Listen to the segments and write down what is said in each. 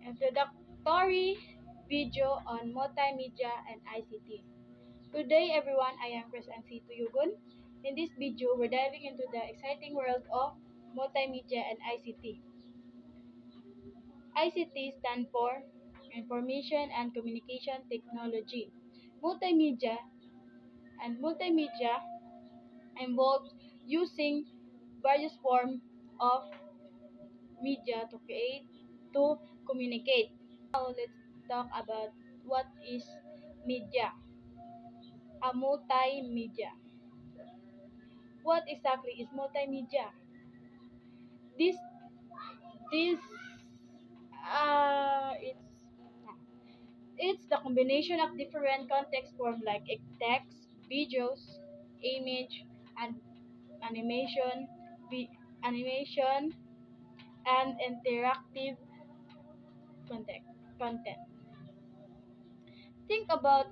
introductory video on multimedia and ICT. Good day everyone, I am Chris MC Tuyugun. In this video, we're diving into the exciting world of multimedia and ICT. ICT stands for Information and Communication Technology. Multimedia involves using various forms of media to communicate. Now let's talk about what is media. A multimedia. What exactly is multimedia? This this it's the combination of different context forms like text, videos, image, and animation, animation, and interactive content. Think about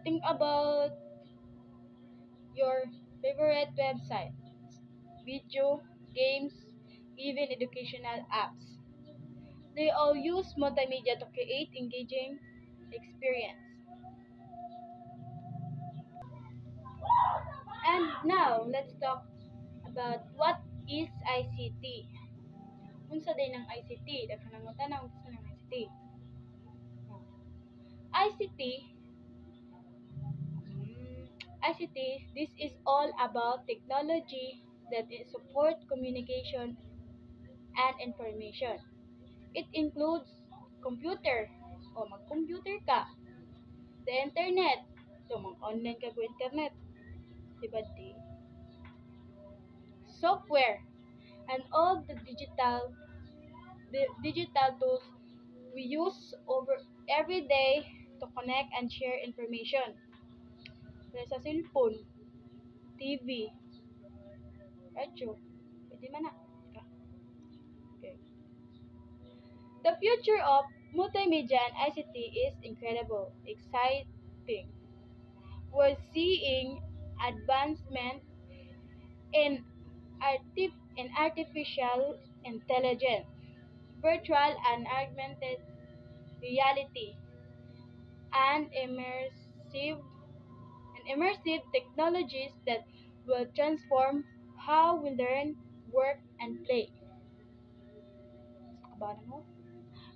think about your favorite website, video, games, even educational apps. They all use multimedia to create engaging experience. And now let's talk about what is ICT. Unsa day ng ICT? Daghang nangutanang unsa ng ICT. ICT ICT, this is all about technology that support communication and information. It includes computer, o mag-computer ka, the internet, so mag-online ka go internet, diba di? Software, and all the digital tools we use over every day to connect and share information. Kaya sa cellphone, TV, radyo, pwede man na. Okay. The future of multimedia and ICT is incredible, exciting. We're seeing advancement in artificial intelligence, virtual and augmented reality, and immersive technologies that will transform how we learn, work, and play. Kabahan mo?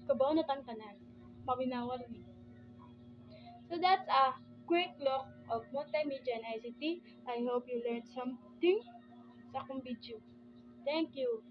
Kabahan na tang tanan. Mawinawar ni. So that's a quick look of multimedia and ICT. I hope you learned something sa akong video. Thank you.